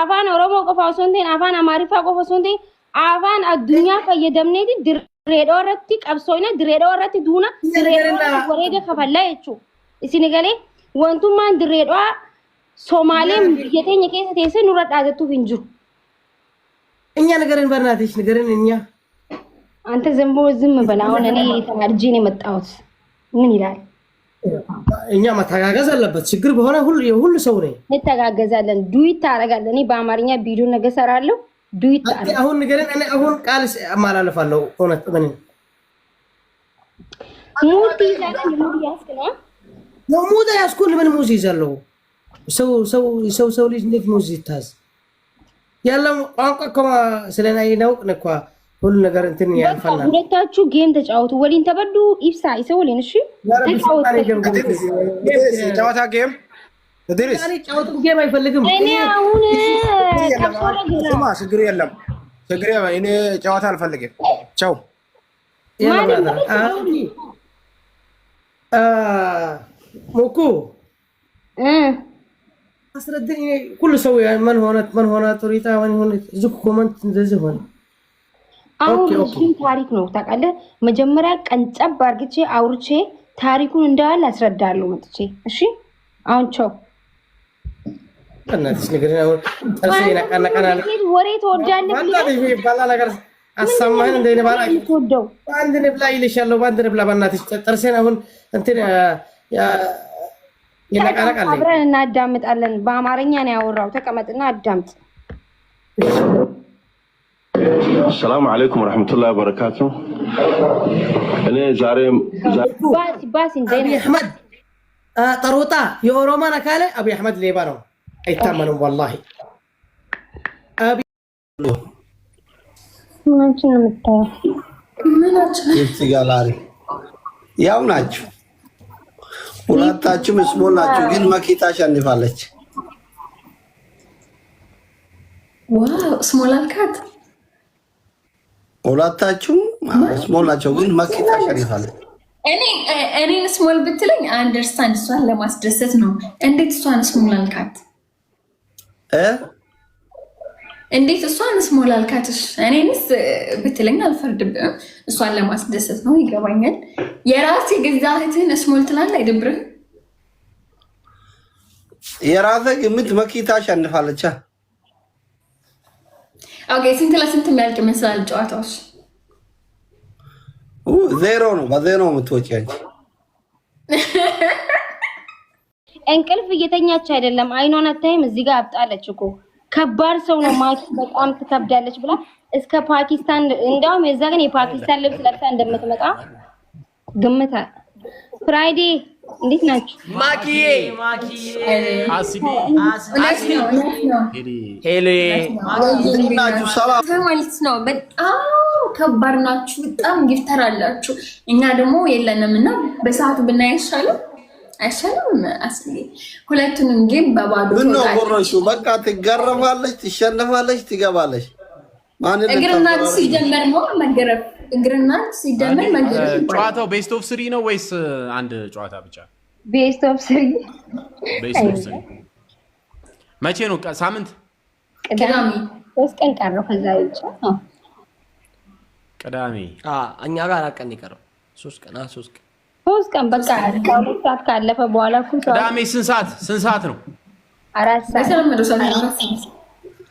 afaan oromoo qofa osoo hin ta'in afaan amaariffaa qofa osoo hin ta'in afaan addunyaa fayyadamneeti direedoo irratti qabsoofna direedoo irratti duuna direedoo wareega kafallaa jechuudha. Isin galee wantummaan direedoo Somaaleen biyya teenya keessa teessee nurra dhaabattuuf hin jiru. እኛ ነገርን በእናትሽ ነገርን እኛ አንተ ዝም በላ አሁን እኔ ተማርጄ ነው የመጣሁት ምን ይላል እኛ መተጋገዝ አለበት ችግር በሆነ ሁሉ ሰው ነው እንተጋገዛለን ዱይት ታረጋለን እኔ በአማርኛ ቪዲዮ ነገ ሰራለሁ ዱይት ታረጋለን አሁን ነገርን እኔ አሁን ቃል አማላለፋለሁ ሆነት ምን ሙቲ ይዛለን ሙቲ ያስከና ነው ሙቲ ያስኩል ምን ሙዚ ይዛለሁ ሰው ልጅ እንዴት ሙዚ ይታዝ ያለው ቋንቋ ከማ ስለናይ ነው ነኳ ሁሉ ነገር እንትን ያልፋልና ሁለታችሁ ጌም ተጫወቱ ወሊን ተበዱ ኢብሳ ይሰውልን እሺ ጨዋታ ጌም ተድሪስ ያኔ ጨዋታ ጌም አይፈልግም እኔ አሁን ስማ ችግር የለም እኔ ጨዋታ አልፈልግም ቻው ሞኩ አስረድኝ ሁሉ ሰው ምን ሆነ ቶሪታ ምን ሆነ ዝኩ ኮመንት እንደዚህ ሆነ አሁን ታሪክ ነው ታውቃለህ መጀመሪያ ቀንጨብ አርግቼ አውርቼ ታሪኩን እንዳለ አስረዳለሁ መጥቼ እሺ አሁን ቻው እናትሽ ነገር ነው ተርሴና ቀናቀናል ወሬ ተወዳለህ ባላሽ ባላ ነገር አሰማህን እንደኔ ባላ ተወደው ባንድ ነብላ ይልሻለሁ ባንድ ነብላ በእናትሽ ተርሴና አሁን እንትን ይነቃነቃል አብረን እናዳምጣለን በአማርኛ ነው ያወራው ተቀመጥና አዳምጥ السلام عليكم ورحمة الله وبركاته. أنا زارم باس أبي أحمد طروطة يوروما نكالة أبي أحمد ليبانو أي تامنهم والله أبي ما كنا متفق يستقالاري يا وناجو ሁለታችሁም ስሞል ናችሁ ግን መኪታ አሸንፋለች ዋው ስሞል አልካት ሁለታችሁም ስሞል ናችሁ ግን መኪታ አሸንፋለች እኔን ስሞል ብትለኝ አንደርስታንድ እሷን ለማስደሰት ነው እንዴት እሷን ስሞል አልካት እንዴት እሷን ስሞል አልካትሽ እኔንስ ብትለኝ አልፈርድብም እሷን ለማስደሰት ነው ይገባኛል የራሴ ግዛህትን ስሞል ትላለህ አይደብርህ የራሴ ግምት መኪታ አሸንፋለች ኦኬ ስንት ለስንት የሚያልቅ ይመስላል ጨዋታዎች ዜሮ ነው በዜሮ የምትወጪ አንቺ እንቅልፍ እየተኛች አይደለም አይኗን አታይም እዚህ ጋር አብጣለች እኮ ከባድ ሰው ነው ማኪ በጣም ትከብዳለች ብላ እስከ ፓኪስታን እንዳውም የዛ ግን የፓኪስታን ልብስ ለብሳ እንደምትመጣ ግምታ ፍራይዴ እንዴት ናችሁ ማኪዬ አሲቢ ሄሌ ናችሁ ሰላም ማለት ነው በጣም ከባድ ናችሁ በጣም ጊፍተር አላችሁ እኛ ደግሞ የለንም እና በሰዓቱ ብናያሻለው አይሻልም አስሊ ሁለቱንም ጌም በባዶ ምን ነው ወሮሹ በቃ ትገረማለች ትሸነፋለች ትገባለች ማን እግርና ሲጀመር ነው መገረፍ እግርና ሲጀመር መገረፍ ጨዋታው ቤስት ኦፍ 3 ነው ወይስ አንድ ጨዋታ ብቻ ቤስት ኦፍ 3 መቼ ነው ሳምንት ቅዳሜ 3 ቀን ቀረው ከዛ ብቻ ቅዳሜ እኛ ጋር አቀን ይቀረው 3 ቀን 3 ቀን በቃ 2 ሰዓት ካለፈ በኋላ ቅዳሜ ስንት ሰዓት ነው 4 ሰዓት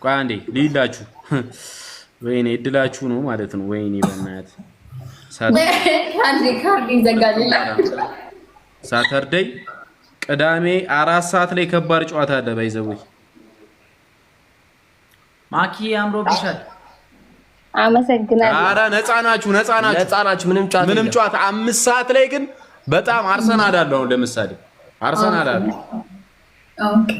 ቆይ አንዴ ልይላችሁ ወይኔ እድላችሁ ነው ማለት ነው ወይኔ በእናት ሳተርዴይ ቅዳሜ 4 ሰዓት ላይ ከባድ ጨዋታ አለ ባይዘው ማኪ አምሮብሻል አመሰግናለሁ አረ ነፃ ናችሁ ምንም ጨዋታ 5 ሰዓት ላይ ግን በጣም አርሰናል አለው ለምሳሌ አርሰናል አለ ኦኬ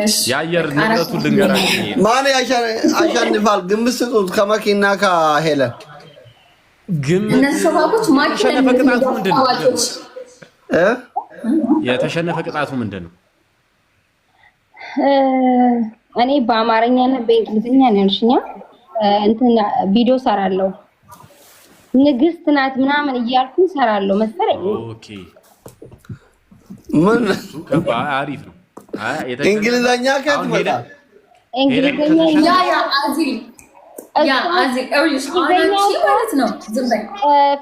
እሺ ያየር ንብረቱ ልንገራችሁ ማን ያሸንፋል ግምት ስጡት ከመኪና ከሄለን እነሱ ሰባቦች ማኪና ቅጣቱ ምንድነው የተሸነፈ ቅጣቱ ምንድነው እኔ በአማርኛና በእንግሊዝኛ ነው ያልሽኛ እንትን ቪዲዮ ሰራለሁ ንግስት ናት ምናምን እያልኩ ሰራለሁ መሰለኝ ኦኬ ምን አሪፍ ነው እንግሊዝኛ ከትመጣ እንግሊዘኛ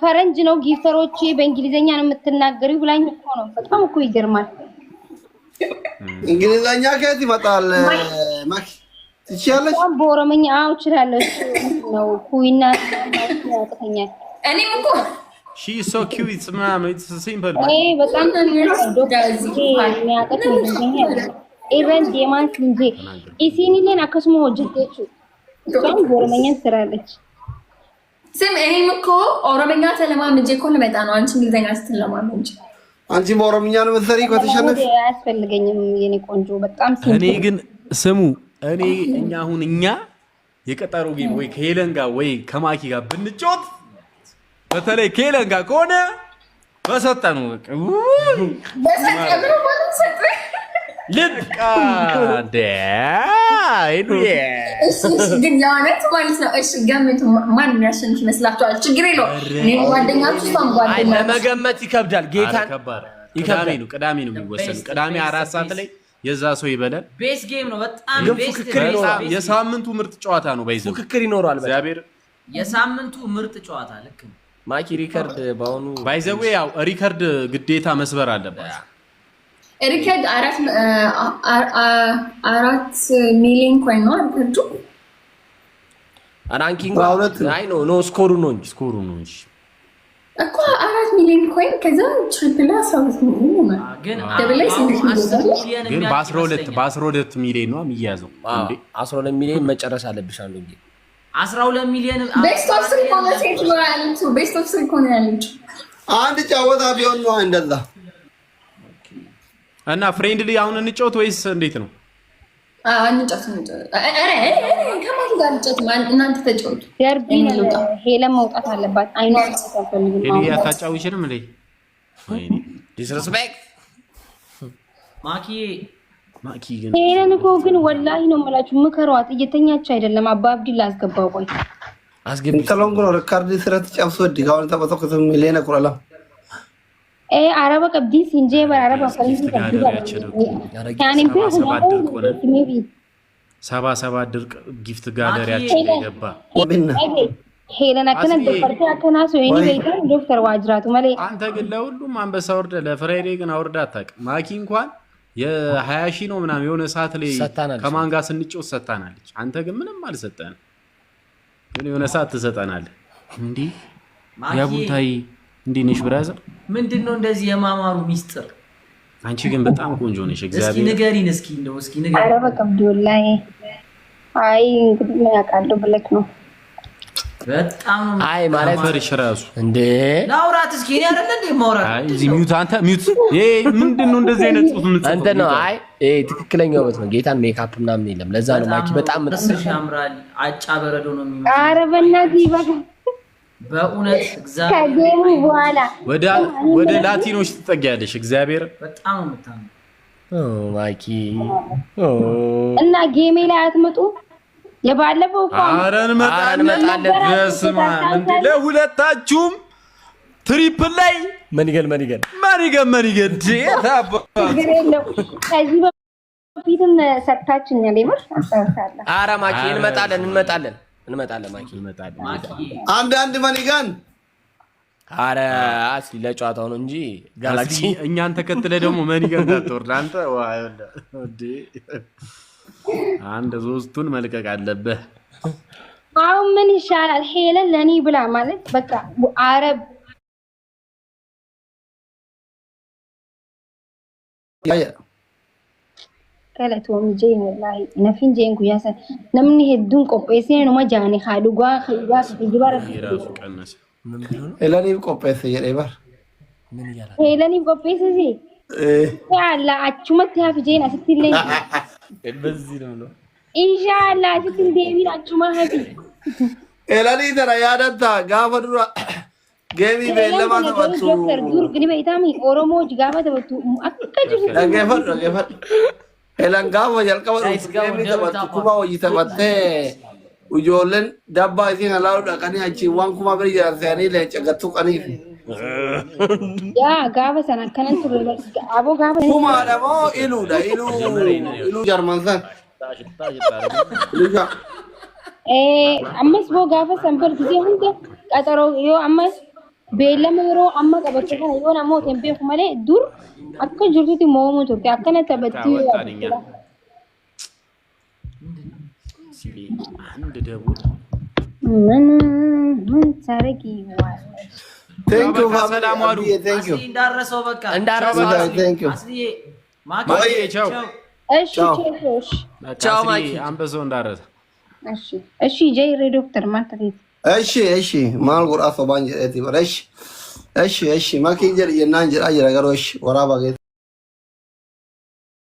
ፈረንጅ ነው ጊፍተሮቼ በእንግሊዘኛ ነው የምትናገሪው ብላኝ እኮ ነው። በጣም እኮ ይገርማል። እንግሊዘኛ ከየት ይመጣል? ማኪ ትችያለሽ? በኦሮምኛ እችላለሁ ነው ኩይና ያቅተኛል። እኔም እኮ ሺ ሶ ኪዩት ምናምን ኢትስ ሲምፕል በጣም የሚያቀት እንግሊዘኛ ኢቨን ዴማንስ እንጂ ኢሲኒሌን አከስሞ ሆጅቴቹ እሷም በኦሮምኛ ትሰራለች። ስም እኔም እኮ ኦሮምኛ ተለማምጄ እኮ ልመጣ ነው። አንቺ እንግሊዘኛ ስትለማመጂ አንቺ በኦሮምኛ ነው መሰሪ ከተሸነፍሽ አያስፈልገኝም የኔ ቆንጆ። በጣም እኔ ግን ስሙ እኛ የቀጠሮ ጌም ወይ ከሄለን ጋር ወይ ከማኪ ጋር ብንጮት በተለይ ከሄለን ጋር ከሆነ በሰጠኑ ልብቃ ግን የእውነት ማለት ነው። እሺ ገምቱ፣ ማን የሚያሸንፍ ይመስላችኋል? ችግር የለውም። እኔ ጓደኛችሁ እሷም ጓደኛ ለመገመት ይከብዳል። ጌታ ቅዳሜ ነው የሚወሰነው። ቅዳሜ 4 ሰዓት ላይ የዛ ሰው ይበላል። ቤስ ጌም ነው። በጣም ቤስ የሳምንቱ ምርጥ ጨዋታ ነው። በይዘው ፍክክር ይኖራል። እግዚአብሔር የሳምንቱ ምርጥ ጨዋታ ልክ ነው። ማኪ ሪከርድ ባውኑ ባይዘው ያው ሪከርድ ግዴታ መስበር አለበት። ሪከርድ 4 ሚሊዮን ኮይን ነው ሪከርዱ። ራንኪንግ አይ ኖ ስኮሩ ነው እንጂ እኮ 4 ሚሊዮን ኮይን ከዛ ትሪፕል 12 ሚሊዮን ነው። ግን በ12 ሚሊዮን ነው የሚያዘው። 12 ሚሊዮን መጨረስ አለብሽ አንዱ እንጂ 12 ሚሊዮን ቤስት ኦፍ 3 ኮንሴፕት ነው ያለችው። ቤስት ኦፍ 3 ኮን ያለችው አንድ ጨዋታ ቢሆን ነው እንደዛ። እና ፍሬንድሊ አሁን እንጫወት ወይስ እንዴት ነው? እንጫወት። ከማን ጋር እንጫወት? እናንተ ተጫወቱ። ሄለን መውጣት አለባት። አይኗ ተፈልግም። ሄሊ አታጫውሽንም እንዴ? ወይኔ ዲስሪስፔክት ማኪ ግን ሄለን እኮ ግን ወላሂ ነው የምላችሁ፣ ምከሯት። እየተኛች አይደለም። አባብዲ ላስገባው ቆይ አስገቢ ተሎንጎ ሪካርድ ስራት ጨብሶ ዲጋውን ተበተከተ ሌላ ኩራላ አረባ ቀብዲ ሲንጄ በአረባ ፈረንጅ ሰባ ድርቅ ጊፍት ጋለሪያችን ገባ። ሄለን አከነ ደፈርተ አከና ሶይኒ በይታ ዶክተር ዋጅራቱ ማለት አንተ ግን ለሁሉም አንበሳ ወርደ ለፍራይዴ ግን አውርዳ አታውቅም። ማኪ እንኳን የ20 ሺህ ነው ምናምን የሆነ ሰዓት ላይ ከማን ጋር ስንጮት ሰጣናለች። አንተ ግን ምንም አልሰጠንም። ግን የሆነ ሰዓት ትሰጠናለህ። እንዴ ያቡታይ እንዴ ነሽ ብራዘር? ምንድነው እንደዚህ የማማሩ ሚስጥር? አንቺ ግን በጣም ቆንጆ ነሽ። እግዚአብሔር እስኪ ንገሪን፣ እስኪ ንገሪን። ኧረ በቃ ቢወላይ አይ እንግዲህ ምን ያውቃለሁ ብለክ ነው። በጣም አይ ማለት ፈርሽ ራሱ እንዴ ላውራት እስኪ እኔ አይደለ እንዴ ማውራት? አይ እዚህ ሚውት አንተ ሚውት ምንድነው እንደዚህ አይነት ጽሁፍ የምትጽፈው? አንተ ነው። አይ ትክክለኛው በት ነው። ጌታን ሜካፕ ምናምን የለም። ለዛ ነው ማኪ በጣም ጥርስሽ ያምራል። አጫ በረዶ ነው የሚመስለው። ኧረ በእናትህ ይበቃ። በእውነት እግዚአብሔር ከጌሙ በኋላ ወደ ላቲኖች ትጠጊያለሽ። እግዚአብሔር በጣም ነው የምታምሩ። ማኪ እና ጌሜ ላይ አትመጡ። የባለፈው ኧረ እንመጣለን። በስመ አብ እንዴ! ለሁለታችሁም ትሪፕል ላይ መንገል ታባ ከዚህ በፊትም ሰጥታችኛል። ይመር አስተካክላለ። ኧረ ማኪ እንመጣለን ማኪ አንድ መኒጋን ኧረ አስሊ ለጨዋታው ነው እንጂ ጋላክሲ እኛን ተከትለ ደግሞ መኒጋን ታወርድ አንተ ወዴ አንድ ሶስቱን መልቀቅ አለብህ። አሁን ምን ይሻላል? ሄለን ለኔ ብላ ማለት በቃ አረብ ከለቶም ጄን ወላሂ ነፊን ጄን ኩያሰ ነምን ሄዱን ቆጴሴ ነው ማጃኒ ኻዱጋ ኸይጋ ቢባረ ይራሱ ቀነሰ ኤላኒ ቆጴሴ የሬባር ምን ይላል? ሄለኒ ቆጴሴ ያላ አቹመት ያፍ ጄን አስትልኝ በዚህ ነው ኢንሻአላህ አስትል ዴቪን አቹማ ሀዲ ኤላኒ ተራ ያዳታ ጋፈ ዱራ ጌሚ በለማ ተባቱ ዶክተር ዱር ግን በይታሚ ኦሮሞጅ ጋፈ ተባቱ አከጁ ገፈ ኤላን ጋፈ jalqaba ጌሚ ተባቱ ኩማ ወጂ ተባተ ujoolleen dabbaa isiin alaa dhaqanii achi waan kuma bira jiraatanii leencaqattuu qaniif. Yaa gaafa sana akkanan ture aboo gaafa kumaadha moo iluudha iluu jarman san. ammas boo gaafa sanbal gisee hunda qaxaroo yoo ammas beellama yeroo amma qabatte kana yoo namoota hin beeku malee dur akka jirtutti moomu turte akkana taphatti አንድ ደቡብ ምን ታረጊ Thank you, ሰላም ዋሉ። Thank you. እንዳረሰው በቃ Thank you. አስዬ ማኪ ቻው። እሺ ቻው ማኪ አንበሶ እንዳረሰ እሺ ጀይሬ ዶክተር ማተሪት እሺ ማል ጉራ ሶባን ጀቲ በረሽ እሺ ማኪ ጀር የናን ጀራ ጀራ ገሮሽ ወራባ